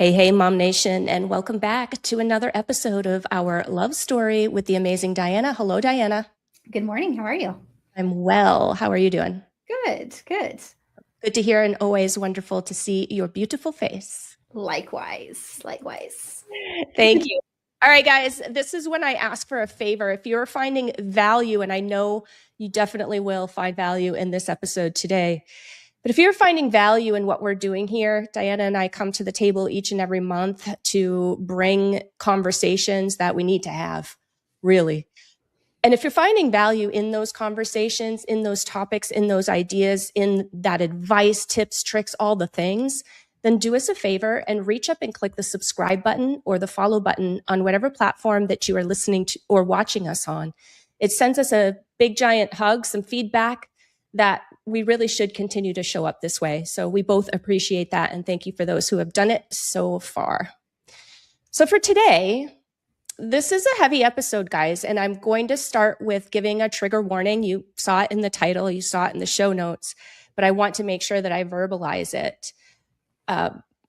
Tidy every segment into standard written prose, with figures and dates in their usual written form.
Hey, hey, MOMnation, and welcome back to another episode of our love story with the amazing Dyanna. Hello, Dyanna. Good morning. How are you? I'm well. How are you doing? Good, good. Good to hear and always wonderful to see your beautiful face. Likewise, likewise. Thank you. All right, guys, this is when I ask for a favor. If you're finding value, and I know you definitely will find value in this episode today, but if you're finding value in what we're doing here, Dyanna and I come to the table each and every month to bring conversations that we need to have, really. And if you're finding value in those conversations, in those topics, in those ideas, in that advice, tips, tricks, all the things, then do us a favor and reach up and click the subscribe button or the follow button on whatever platform that you are listening to or watching us on. It sends us a big giant hug, some feedback that we really should continue to show up this way. So we both appreciate that. And thank you for those who have done it so far. So for today, this is a heavy episode, guys, and I'm going to start with giving a trigger warning. You saw it in the title, you saw it in the show notes, but I want to make sure that I verbalize it.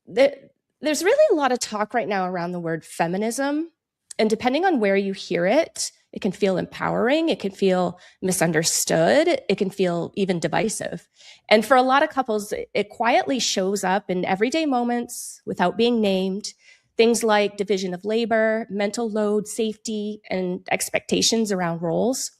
There's really a lot of talk right now around the word feminism, and depending on where you hear it, it can feel empowering, it can feel misunderstood, it can feel even divisive. And for a lot of couples, it quietly shows up in everyday moments without being named. Things like division of labor, mental load, safety, and expectations around roles.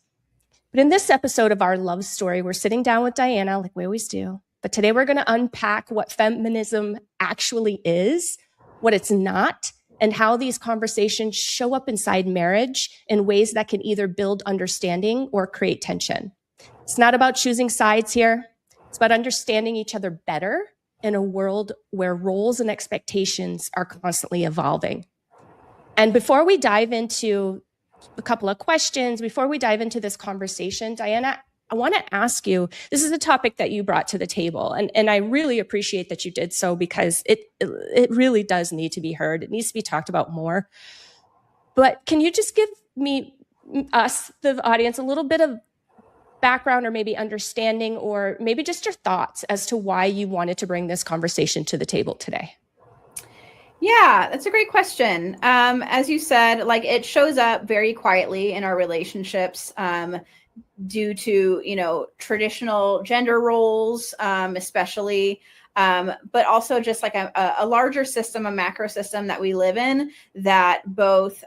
But in this episode of our love story, we're sitting down with Dyanna, like we always do. But today we're going to unpack what feminism actually is, what it's not, and how these conversations show up inside marriage in ways that can either build understanding or create tension. It's not about choosing sides here. It's about understanding each other better in a world where roles and expectations are constantly evolving. And before we dive into a couple of questions, before we dive into this conversation, Dyanna, I want to ask you, this is a topic that you brought to the table, and I really appreciate that you did so because it really does need to be heard. It needs to be talked about more. But can you just give us, the audience, a little bit of background or maybe understanding or maybe just your thoughts as to why you wanted to bring this conversation to the table today? Yeah, that's a great question. As you said, like it shows up very quietly in our relationships due to, traditional gender roles, especially, but also just like a larger system, a macro system that we live in that both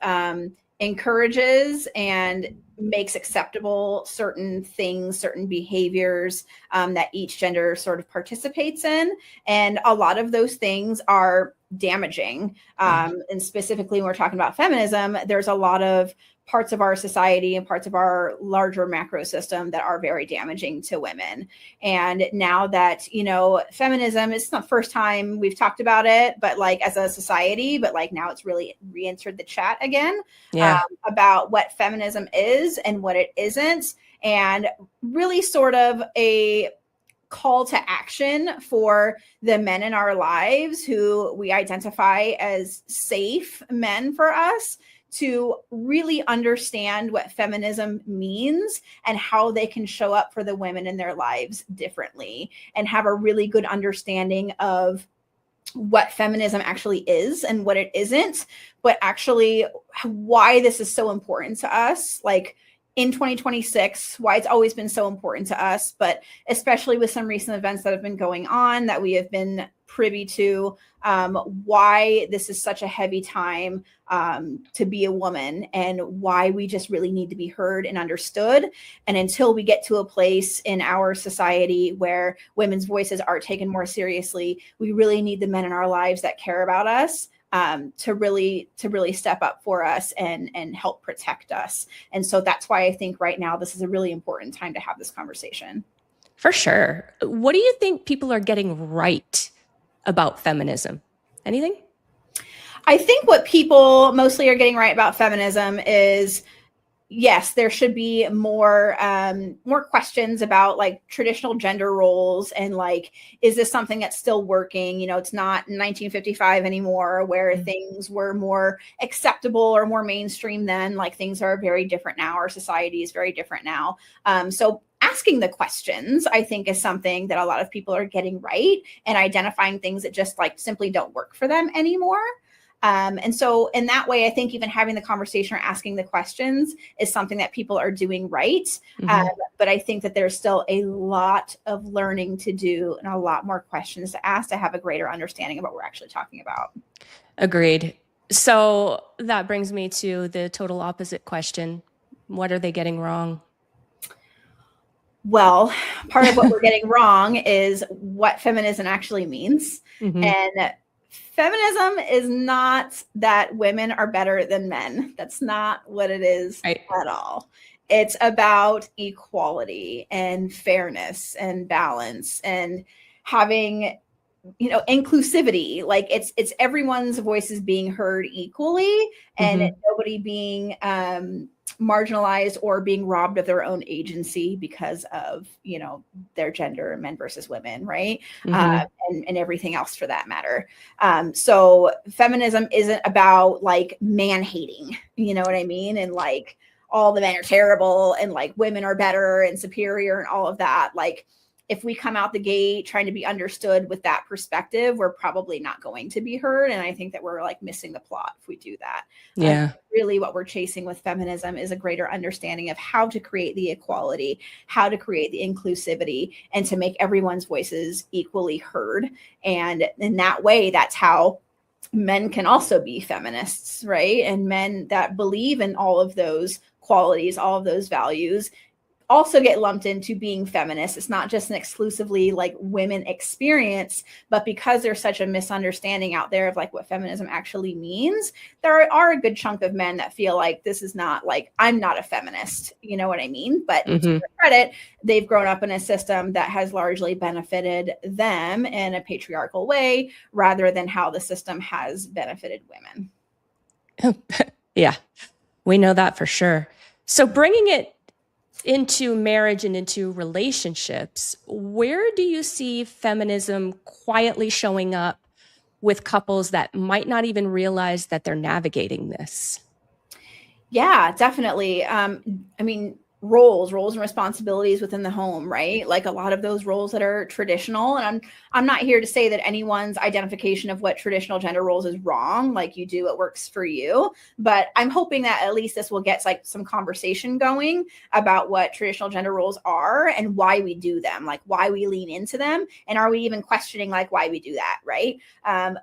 encourages and makes acceptable certain things, certain behaviors that each gender sort of participates in. And a lot of those things are damaging. And specifically, when we're talking about feminism, there's a lot of parts of our society and parts of our larger macro system that are very damaging to women. And now that, feminism, it's not the first time we've talked about it, but like as a society, but like now it's really re-entered the chat again about what feminism is and what it isn't. And really sort of a call to action for the men in our lives who we identify as safe men for us to really understand what feminism means and how they can show up for the women in their lives differently and have a really good understanding of what feminism actually is and what it isn't, but actually why this is so important to us. Like in 2026, why it's always been so important to us, but especially with some recent events that have been going on that we have been privy to, why this is such a heavy time to be a woman and why we just really need to be heard and understood. And until we get to a place in our society where women's voices are taken more seriously, we really need the men in our lives that care about us to really step up for us and help protect us. And so that's why I think right now this is a really important time to have this conversation. For sure. What do you think people are getting right about feminism? Anything? I think what people mostly are getting right about feminism is, yes, there should be more questions about like traditional gender roles and like, is this something that's still working? It's not 1955 anymore where things were more acceptable or more mainstream then. Like things are very different now. Our society is very different now. So asking the questions, I think, is something that a lot of people are getting right, and identifying things that just like simply don't work for them anymore. And so in that way, I think even having the conversation or asking the questions is something that people are doing right. But I think that there's still a lot of learning to do and a lot more questions to ask to have a greater understanding of what we're actually talking about. Agreed. So that brings me to the total opposite question. What are they getting wrong? Well, part of what we're getting wrong is what feminism actually means. And feminism is not that women are better than men. That's not what it is at all. It's about equality and fairness and balance and having, you know, inclusivity. Like it's everyone's voices being heard equally, and nobody being marginalized or being robbed of their own agency because of, you know, their gender, men versus women, right? And everything else for that matter. So feminism isn't about like man hating, you know what I mean? And like all the men are terrible and like women are better and superior and all of that. Like if we come out the gate trying to be understood with that perspective, we're probably not going to be heard. And I think that we're like missing the plot if we do that. Yeah. Really what we're chasing with feminism is a greater understanding of how to create the equality, how to create the inclusivity, and to make everyone's voices equally heard. And in that way, that's how men can also be feminists, right? And men that believe in all of those qualities, all of those values, also get lumped into being feminist. It's not just an exclusively like women experience, but because there's such a misunderstanding out there of like what feminism actually means, there are a good chunk of men that feel like this is not like, I'm not a feminist, you know what I mean? But to their credit, they've grown up in a system that has largely benefited them in a patriarchal way rather than how the system has benefited women. Yeah, we know that for sure. So bringing it into marriage and into relationships, where do you see feminism quietly showing up with couples that might not even realize that they're navigating this? Yeah, definitely. I mean, roles and responsibilities within the home, right? Like a lot of those roles that are traditional. And I'm not here to say that anyone's identification of what traditional gender roles is wrong. Like you do what works for you. But I'm hoping that at least this will get like some conversation going about what traditional gender roles are and why we do them, like why we lean into them. And are we even questioning like why we do that, right?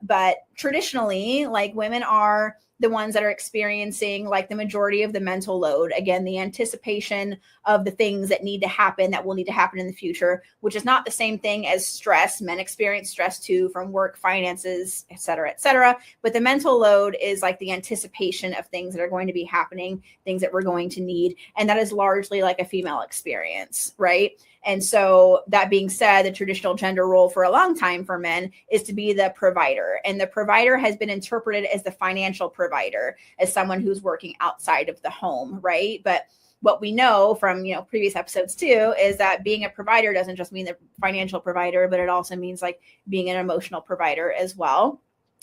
But traditionally, like women are the ones that are experiencing like the majority of the mental load. Again, the anticipation of the things that need to happen, that will need to happen in the future, which is not the same thing as stress. Men experience stress too, from work, finances, et cetera, et cetera. But the mental load is like the anticipation of things that are going to be happening, things that we're going to need. And that is largely like a female experience, right? And so that being said, the traditional gender role for a long time for men is to be the provider. And the provider has been interpreted as the financial provider, as someone who's working outside of the home, right? But what we know from, you know, previous episodes too, is that being a provider doesn't just mean the financial provider, but it also means like being an emotional provider as well.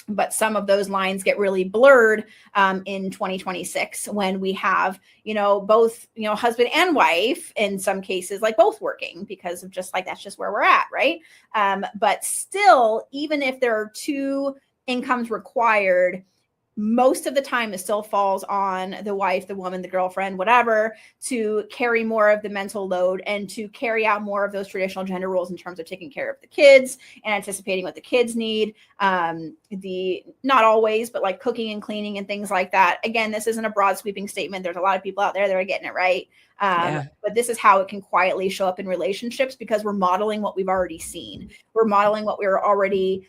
But some of those lines get really blurred in 2026 when we have, you know, both, you know, husband and wife in some cases, like both working because of just like, that's just where we're at. Right. But still, even if there are two incomes required, most of the time it still falls on the wife, the woman, the girlfriend, whatever, to carry more of the mental load and to carry out more of those traditional gender roles in terms of taking care of the kids and anticipating what the kids need. Not always, but like cooking and cleaning and things like that. Again, this isn't a broad sweeping statement. There's a lot of people out there that are getting it right. But this is how it can quietly show up in relationships because we're modeling what we've already seen. We're modeling what we were already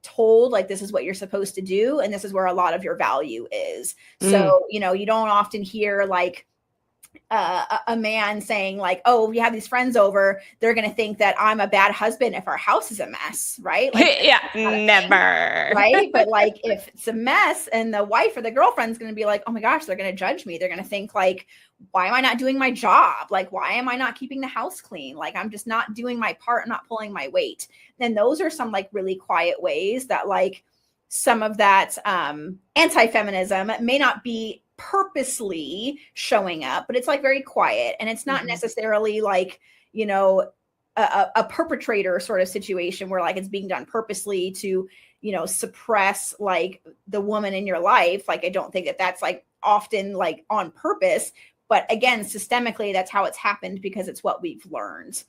told, like this is what you're supposed to do. And this is where a lot of your value is. So, you know, you don't often hear like a man saying like, oh, we have these friends over, they're going to think that I'm a bad husband if our house is a mess, right? Like, yeah, never. Right. But like if it's a mess and the wife or the girlfriend's going to be like, oh my gosh, they're going to judge me. They're going to think like, why am I not doing my job? Like, why am I not keeping the house clean? Like, I'm just not doing my part. I'm not pulling my weight. Then those are some like really quiet ways that like some of that anti-feminism may not be purposely showing up, but it's like very quiet. And it's not necessarily like, you know, a perpetrator sort of situation where like it's being done purposely to, you know, suppress like the woman in your life. Like, I don't think that that's like often like on purpose, but again, systemically, that's how it's happened because it's what we've learned.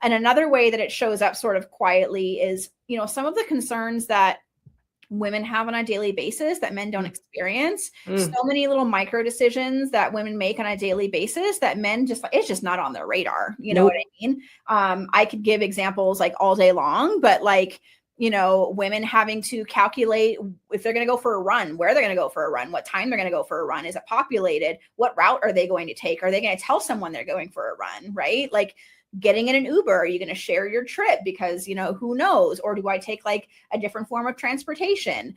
And another way that it shows up sort of quietly is, you know, some of the concerns that women have on a daily basis that men don't experience. So many little micro decisions that women make on a daily basis that men just, it's just not on their radar. You know what I mean? I could give examples like all day long, but like, you know, women having to calculate if they're going to go for a run, where they're going to go for a run, what time they're going to go for a run. Is it populated? What route are they going to take? Are they going to tell someone they're going for a run? Right? Like, getting in an Uber, are you going to share your trip because, you know, who knows? Or do I take like a different form of transportation?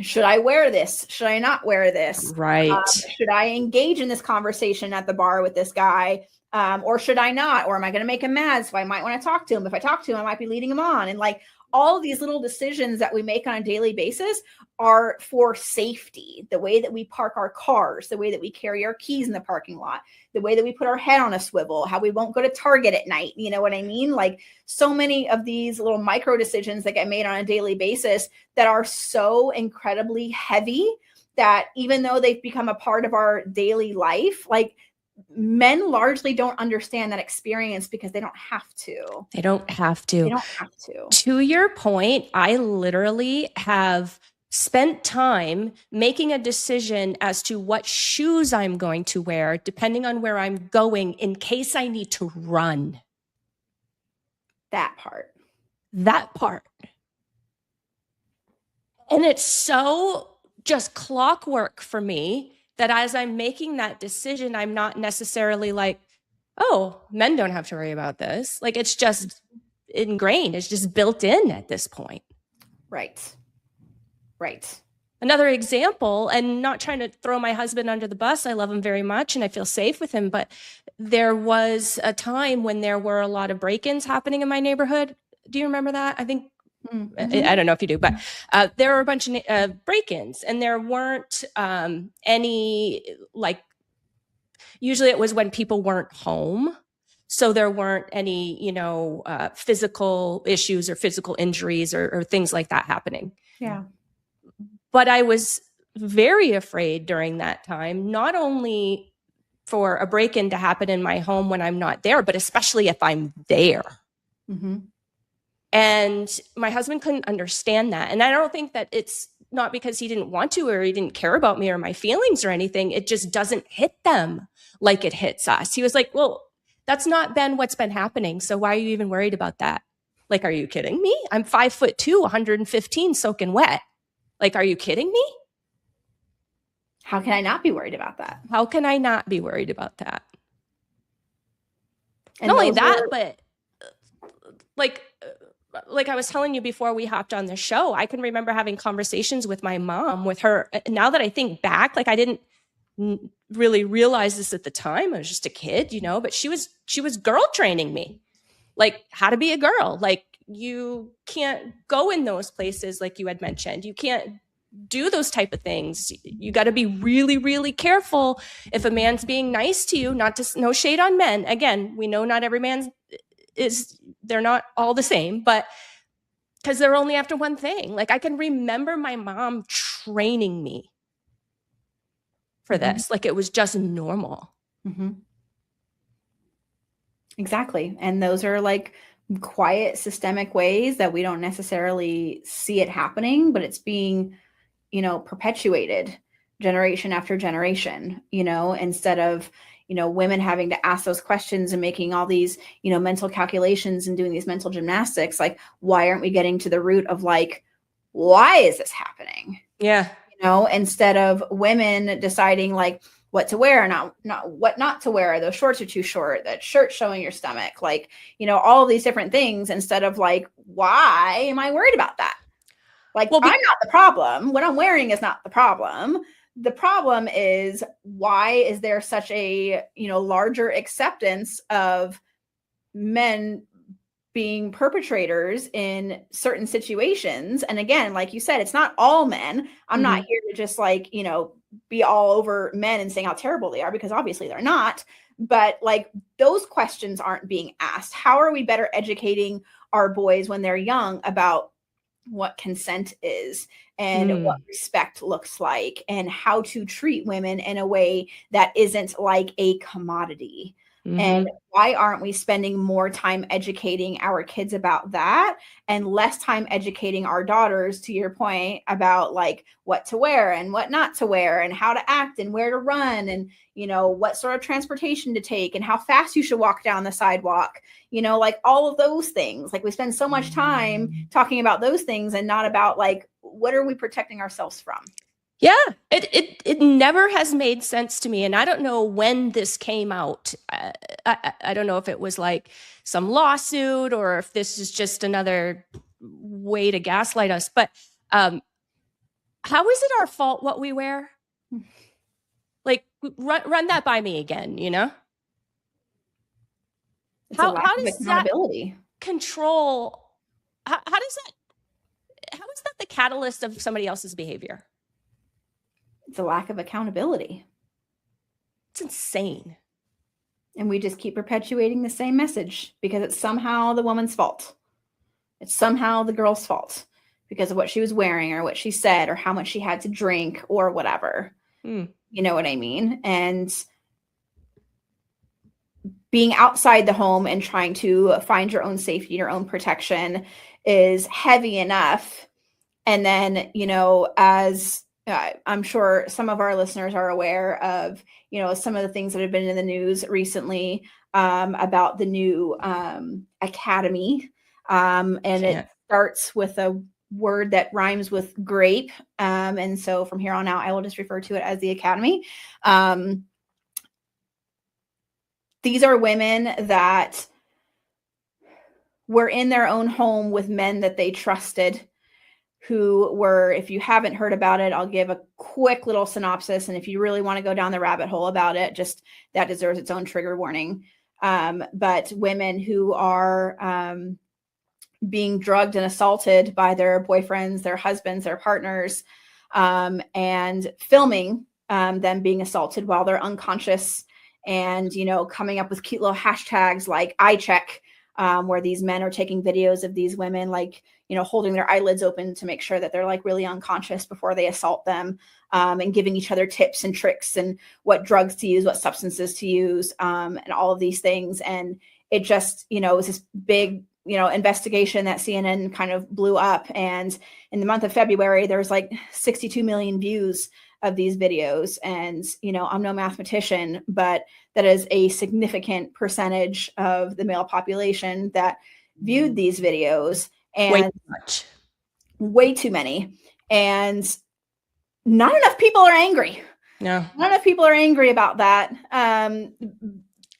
Should I wear this? Should I not wear this? Right. Should I engage in this conversation at the bar with this guy? Or should I not? Or am I going to make him mad? So I might want to talk to him. If I talk to him, I might be leading him on. And like all of these little decisions that we make on a daily basis are for safety. The way that we park our cars, the way that we carry our keys in the parking lot, the way that we put our head on a swivel, how we won't go to Target at night. You know what I mean? Like so many of these little micro decisions that get made on a daily basis that are so incredibly heavy that even though they've become a part of our daily life, like men largely don't understand that experience because they don't have to. They don't have to. They don't have to. To your point, I literally have spent time making a decision as to what shoes I'm going to wear, depending on where I'm going, in case I need to run. That part. And it's so just clockwork for me that as I'm making that decision, I'm not necessarily like, oh, men don't have to worry about this. Like, it's just ingrained. It's just built in at this point. Right. Another example, and not trying to throw my husband under the bus, I love him very much and I feel safe with him, but there was a time when there were a lot of break-ins happening in my neighborhood. Do you remember that? I think, I don't know if you do, but there were a bunch of break-ins, and there weren't any, like, usually it was when people weren't home. So there weren't any, you know, physical issues or physical injuries or things like that happening. Yeah. But I was very afraid during that time, not only for a break-in to happen in my home when I'm not there, but especially if I'm there. Mm-hmm. And my husband couldn't understand that. And I don't think that it's not because he didn't want to or he didn't care about me or my feelings or anything. It just doesn't hit them like it hits us. He was like, well, that's not been what's been happening. So why are you even worried about that? Like, are you kidding me? I'm 5'2", 115, soaking wet. Like, are you kidding me? How can I not be worried about that? How can I not be worried about that? And not only that, but like I was telling you before we hopped on the show, I can remember having conversations with my mom, with her. Now that I think back, like I didn't really realize this at the time. I was just a kid, you know, but she was girl training me, like how to be a girl. Like, you can't go in those places like you had mentioned. You can't do those type of things. You got to be really, really careful if a man's being nice to you, no shade on men. Again, we know not every man they're not all the same, but because they're only after one thing. Like, I can remember my mom training me for this. Like, it was just normal. Mm-hmm. Exactly. And those are like quiet systemic ways that we don't necessarily see it happening, but it's being, you know, perpetuated generation after generation, you know, instead of, you know, women having to ask those questions and making all these, you know, mental calculations and doing these mental gymnastics. Like, why aren't we getting to the root of like, why is this happening? Yeah. You know, instead of women deciding like what to wear, not what not to wear. Those shorts are too short, that shirt showing your stomach, like, you know, all of these different things, instead of like, why am I worried about that? Like, well, I'm not the problem. What I'm wearing is not the problem. The problem is, why is there such a, you know, larger acceptance of men being perpetrators in certain situations? And again, like you said, it's not all men. I'm not here to just like, you know, be all over men and saying how terrible they are, because obviously they're not. but like those questions aren't being asked. How are we better educating our boys when they're young about what consent is and what respect looks like and how to treat women in a way that isn't like a commodity? And why aren't we spending more time educating our kids about that and less time educating our daughters, to your point, about like what to wear and what not to wear and how to act and where to run and, you know, what sort of transportation to take and how fast you should walk down the sidewalk, you know, like all of those things. Like we spend so much time talking about those things and not about like, what are we protecting ourselves from? Yeah, it never has made sense to me. And I don't know when this came out. I don't know if it was like some lawsuit or if this is just another way to gaslight us. But how is it our fault what we wear? Like, run that by me again, you know? How does accountability control? How is that the catalyst of somebody else's behavior? It's a lack of accountability. It's insane. And we just keep perpetuating the same message because it's somehow the woman's fault. It's somehow the girl's fault because of what she was wearing or what she said or how much she had to drink or whatever. You know what I mean? And being outside the home and trying to find your own safety, your own protection is heavy enough. And then, you know, as I'm sure some of our listeners are aware of, you know, some of the things that have been in the news recently about the new academy. It starts with a word that rhymes with grape. And so from here on out, I will just refer to it as the academy. These are women that were in their own home with men that they trusted, who were, if you haven't heard about it, I'll give a quick little synopsis. And if you really want to go down the rabbit hole about it, just that deserves its own trigger warning. But women who are being drugged and assaulted by their boyfriends, their husbands, their partners, and filming them being assaulted while they're unconscious and, you know, coming up with cute little hashtags like I check, where these men are taking videos of these women, like, you know, holding their eyelids open to make sure that they're like really unconscious before they assault them, and giving each other tips and tricks and what drugs to use, what substances to use, and all of these things. And it just, you know, it was this big, you know, investigation that CNN kind of blew up. And in the month of February, there was like 62 million views of these videos. And, you know, I'm no mathematician, but that is a significant percentage of the male population that viewed these videos. And way too many. And not enough people are angry. No. Not enough people are angry about that.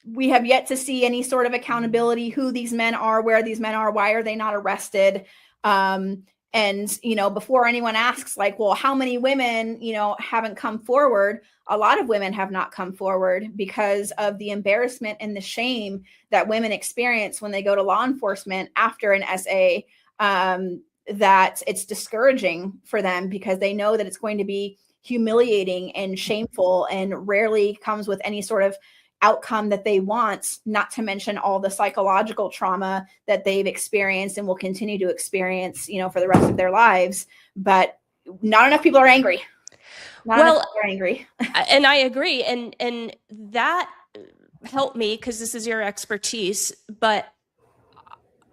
We have yet to see any sort of accountability, who these men are, where these men are, why are they not arrested? And, you know, before anyone asks, like, well, how many women, you know, haven't come forward? A lot of women have not come forward because of the embarrassment and the shame that women experience when they go to law enforcement after an SA, that it's discouraging for them because they know that it's going to be humiliating and shameful and rarely comes with any sort of outcome that they want, not to mention all the psychological trauma that they've experienced and will continue to experience, you know, for the rest of their lives. But not enough people are angry. Not enough people are angry. And I agree. And that helped me because this is your expertise, but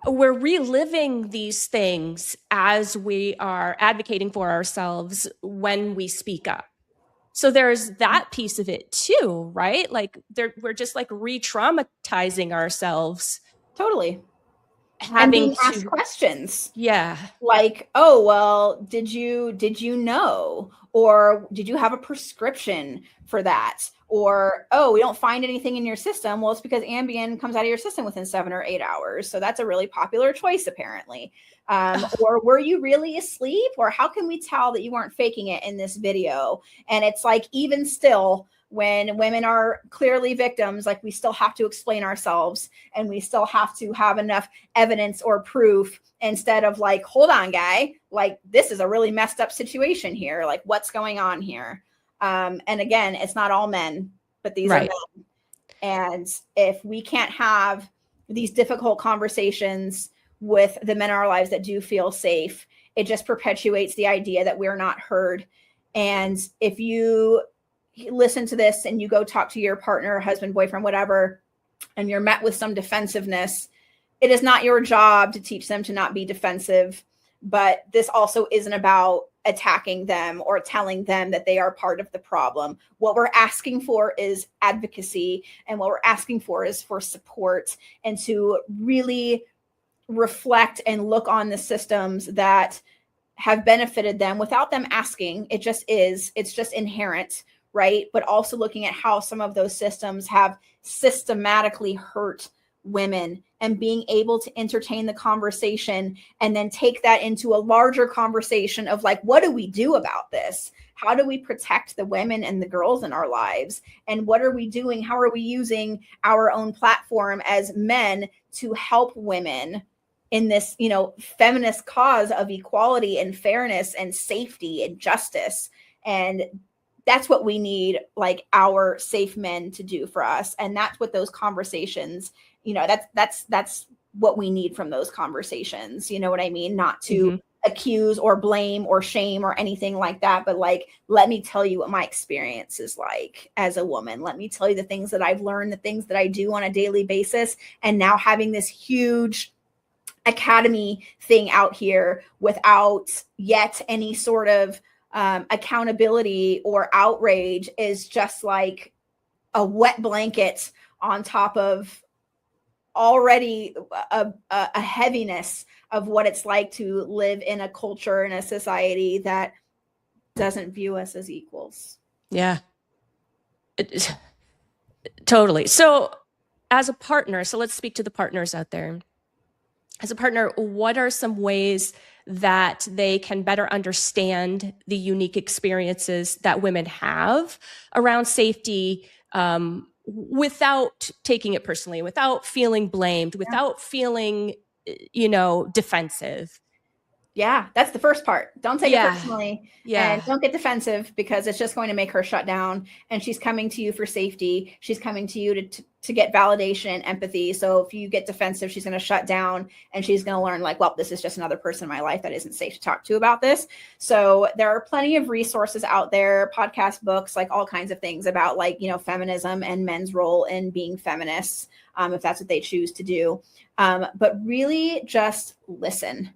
we're reliving these things as we are advocating for ourselves when we speak up. So there's that piece of it too, right? Like we're just like re-traumatizing ourselves. Totally. Having to ask questions. Yeah. Like, oh, well, did you know? Or did you have a prescription for that? Or, oh, we don't find anything in your system. Well, it's because Ambien comes out of your system within 7 or 8 hours. So that's a really popular choice, apparently. Or were you really asleep? Or how can we tell that you weren't faking it in this video? And it's like, even still, when women are clearly victims, like we still have to explain ourselves and we still have to have enough evidence or proof instead of like, hold on, guy, like this is a really messed up situation here. Like what's going on here? And again, it's not all men, but these are men. And if we can't have these difficult conversations with the men in our lives that do feel safe, it just perpetuates the idea that we're not heard. And if you listen to this and you go talk to your partner, husband, boyfriend, whatever, and you're met with some defensiveness, it is not your job to teach them to not be defensive. But this also isn't about attacking them or telling them that they are part of the problem. What we're asking for is advocacy, and what we're asking for is for support, and to really reflect and look on the systems that have benefited them without them asking. It just is. It's just inherent, right? But also looking at how some of those systems have systematically hurt women, and being able to entertain the conversation and then take that into a larger conversation of like, what do we do about this? How do we protect the women and the girls in our lives? And what are we doing? How are we using our own platform as men to help women in this, feminist cause of equality and fairness and safety and justice? And that's what we need, like, our safe men to do for us. And that's what those conversations, that's what we need from those conversations. You know what I mean? Not to accuse or blame or shame or anything like that, but like, let me tell you what my experience is like as a woman. Let me tell you the things that I've learned, the things that I do on a daily basis. And now having this huge academy thing out here without yet any sort of accountability or outrage is just like a wet blanket on top of already a heaviness of what it's like to live in a culture and a society that doesn't view us as equals. Yeah, totally. So as a partner, so let's speak to the partners out there. As a partner, what are some ways that they can better understand the unique experiences that women have around safety, without taking it personally, without feeling blamed, without feeling, defensive? Yeah, that's the first part. Don't take it personally. Yeah. And don't get defensive, because it's just going to make her shut down. And she's coming to you for safety. She's coming to you to get validation and empathy. So if you get defensive, she's going to shut down, and she's going to learn like, well, this is just another person in my life that isn't safe to talk to about this. So there are plenty of resources out there, podcast, books, like all kinds of things about like, feminism and men's role in being feminists, if that's what they choose to do. But really just listen.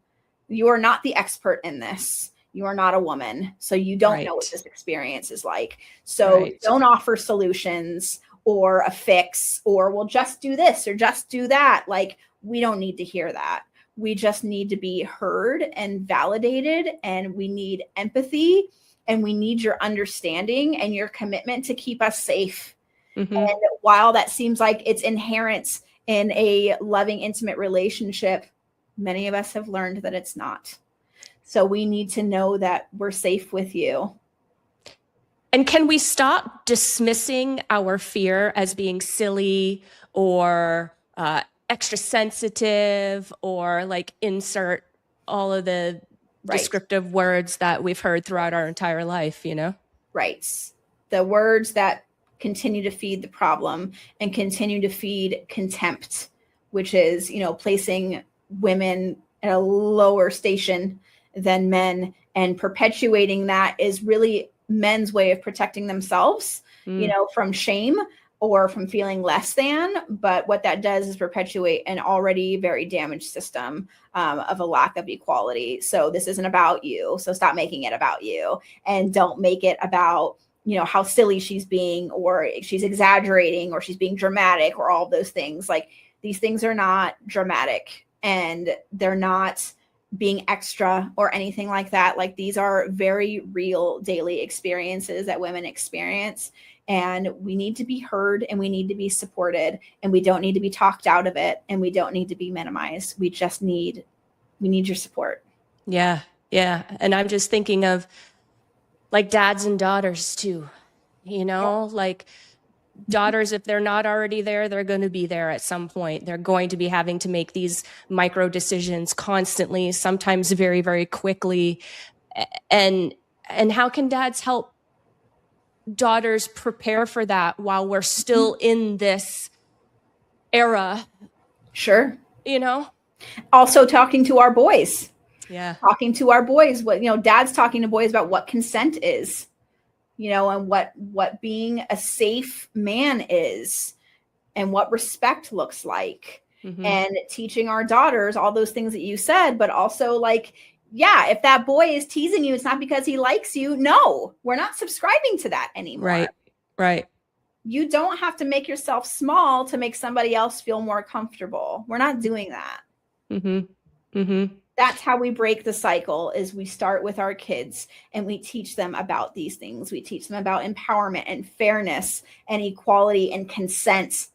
You are not the expert in this. You are not a woman. So you don't know what this experience is like. So don't offer solutions or a fix, or we'll just do this or just do that. Like, we don't need to hear that. We just need to be heard and validated, and we need empathy, and we need your understanding and your commitment to keep us safe. And while that seems like it's inherent in a loving, intimate relationship, many of us have learned that it's not. So we need to know that we're safe with you. And can we stop dismissing our fear as being silly or extra sensitive, or like insert all of the descriptive words that we've heard throughout our entire life, Right. The words that continue to feed the problem and continue to feed contempt, which is, placing women at a lower station than men, and perpetuating that is really men's way of protecting themselves, from shame or from feeling less than. But what that does is perpetuate an already very damaged system of a lack of equality. So this isn't about you. So stop making it about you, and don't make it about, how silly she's being, or she's exaggerating, or she's being dramatic, or all of those things. Like, these things are not dramatic, and they're not being extra or anything like that. Like, these are very real daily experiences that women experience, and we need to be heard, and we need to be supported, and we don't need to be talked out of it, and we don't need to be minimized. We need your support. Yeah. Yeah. And I'm just thinking of like dads and daughters too, like daughters, if they're not already there, they're going to be there at some point. They're going to be having to make these micro decisions constantly, sometimes very, very quickly. And how can dads help daughters prepare for that while we're still in this era? Sure. You know? Also talking to our boys. Yeah. Talking to our boys, what, you know, dads talking to boys about what consent is, you know, and what being a safe man is and what respect looks like. Mm-hmm. And teaching our daughters all those things that you said, but also like, yeah, if that boy is teasing you, it's not because he likes you. No, we're not subscribing to that anymore. Right. Right. You don't have to make yourself small to make somebody else feel more comfortable. We're not doing that. Mm-hmm. Mm-hmm. That's how we break the cycle, is we start with our kids and we teach them about these things. We teach them about empowerment and fairness and equality and consent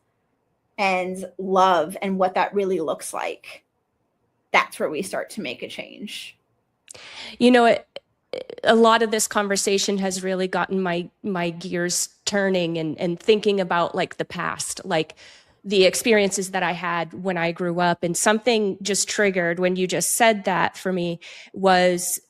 and love and what that really looks like. That's where we start to make a change. You know, a lot of this conversation has really gotten my gears turning and thinking about like the past, like the experiences that I had when I grew up. And something just triggered when you just said that for me was,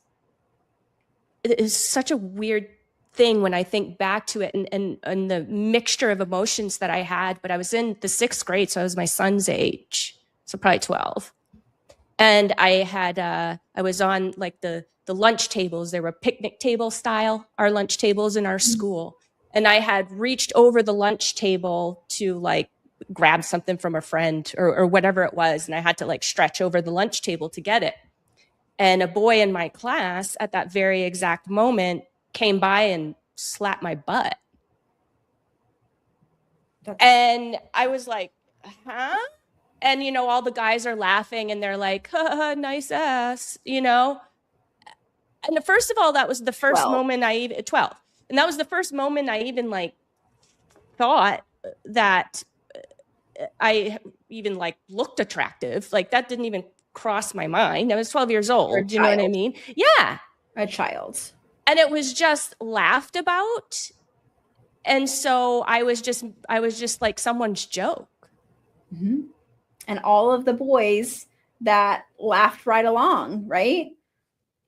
it is such a weird thing when I think back to it and the mixture of emotions that I had. But I was in the 6th grade, so I was my son's age, so probably 12. And I was on like the lunch tables. They were picnic table style, our lunch tables in our school. And I had reached over the lunch table to like grab something from a friend or whatever it was. And I had to like stretch over the lunch table to get it. And a boy in my class at that very exact moment came by and slapped my butt. And I was like, huh? And, you know, all the guys are laughing and they're like, nice ass, you know? And first of all, that was the first 12. Moment I even, 12. And that was the first moment I even like thought that I even like looked attractive. Like that didn't even cross my mind. I was 12 years old. You know what I mean? Yeah. A child. And it was just laughed about. And so I was just like someone's joke. Mm-hmm. And all of the boys that laughed right along, right?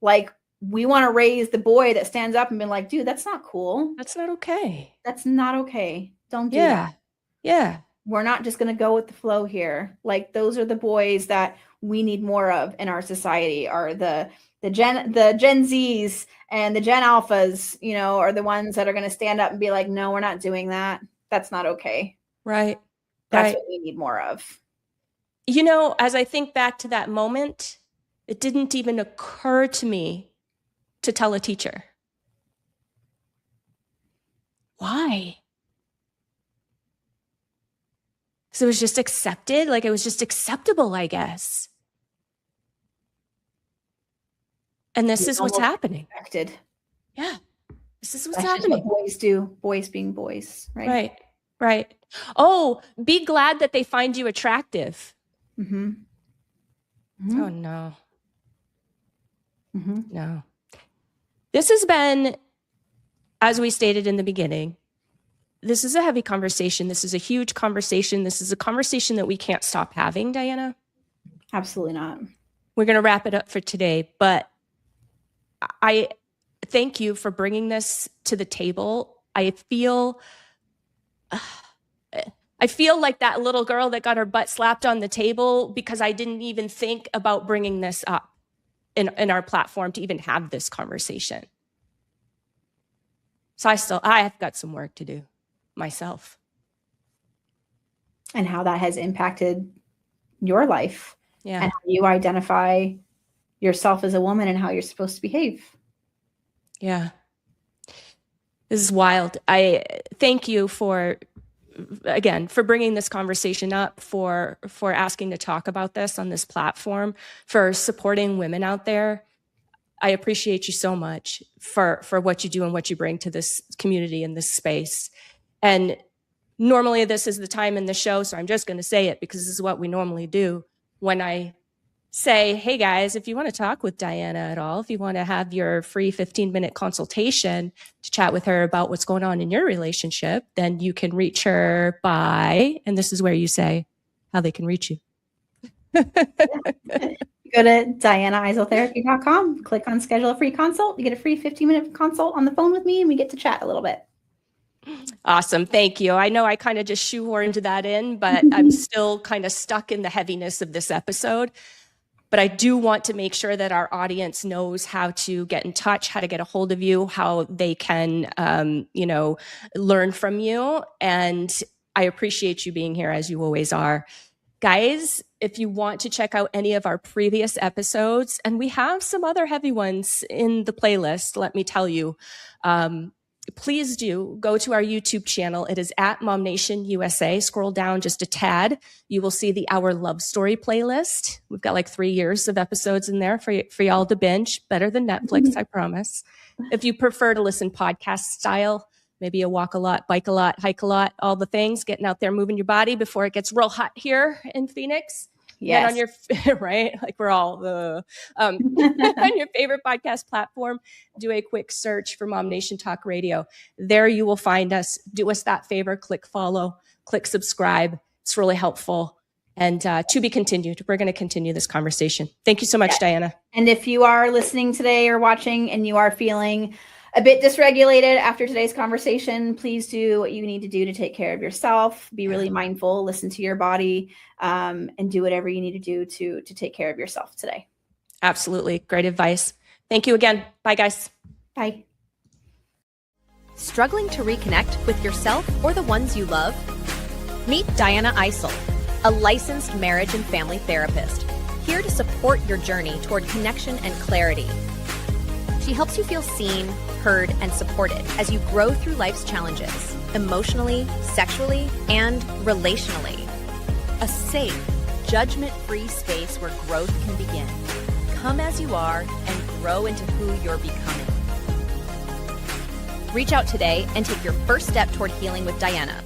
Like, we want to raise the boy that stands up and be like, dude, that's not cool. That's not okay. That's not okay. Don't do that. Yeah. We're not just going to go with the flow here. Like, those are the boys that we need more of in our society, are the Gen Zs and the Gen Alphas, you know, are the ones that are going to stand up and be like, no, we're not doing that. That's not okay. Right. That's what we need more of. You know, as I think back to that moment, it didn't even occur to me to tell a teacher. Why? So it was just accepted, like it was just acceptable, I guess. And this is what's happening. Expected. Yeah, this is what's happening. Just what boys do, boys being boys, right? Right. Oh, be glad that they find you attractive. Mm-hmm. Mm-hmm. Oh, no. Mm-hmm. No. This has been, as we stated in the beginning, this is a heavy conversation. This is a huge conversation. This is a conversation that we can't stop having, Dyanna. Absolutely not. We're going to wrap it up for today, but I thank you for bringing this to the table. I feel like that little girl that got her butt slapped on the table because I didn't even think about bringing this up in our platform to even have this conversation. So I have got some work to do myself. And how that has impacted your life. Yeah. And how you identify yourself as a woman and how you're supposed to behave. Yeah. This is wild. I thank you for bringing this conversation up, for asking to talk about this on this platform, for supporting women out there. I appreciate you so much for what you do and what you bring to this community and this space. And normally this is the time in the show, so I'm just going to say it because this is what we normally do. When I say, hey guys, if you want to talk with Dyanna at all, if you want to have your free 15-minute consultation to chat with her about what's going on in your relationship, then you can reach her by, and this is where you say how they can reach you. Go to DyannaEiselTherapy.com, click on schedule a free consult. You get a free 15-minute consult on the phone with me and we get to chat a little bit. Awesome. Thank you. I know I kind of just shoehorned that in, but I'm still kind of stuck in the heaviness of this episode. But I do want to make sure that our audience knows how to get in touch, how to get a hold of you, how they can, learn from you. And I appreciate you being here, as you always are. Guys, if you want to check out any of our previous episodes, and we have some other heavy ones in the playlist, let me tell you, please do go to our YouTube channel. It is at MOMnation USA. Scroll down just a tad. You will see the Our Love Story playlist. We've got like 3 years of episodes in there for y'all to binge. Better than Netflix, I promise. If you prefer to listen podcast style, maybe you walk a lot, bike a lot, hike a lot, all the things, getting out there, moving your body before it gets real hot here in Phoenix. Yes. On your, right? Like we're all, on your favorite podcast platform, do a quick search for MOMnation Talk Radio. There you will find us. Do us that favor, click follow, click subscribe. It's really helpful. And to be continued. We're going to continue this conversation. Thank you so much, Dyanna. And if you are listening today or watching and you are feeling a bit dysregulated after today's conversation, please do what you need to do to take care of yourself. Be really mindful, listen to your body, and do whatever you need to do to take care of yourself today. Absolutely. Great advice. Thank you again. Bye, guys. Bye. Struggling to reconnect with yourself or the ones you love? Meet Dyanna Eisel, a licensed marriage and family therapist, here to support your journey toward connection and clarity. She helps you feel seen, heard, and supported as you grow through life's challenges, emotionally, sexually, and relationally. A safe, judgment-free space where growth can begin. Come as you are and grow into who you're becoming. Reach out today and take your first step toward healing with Dyanna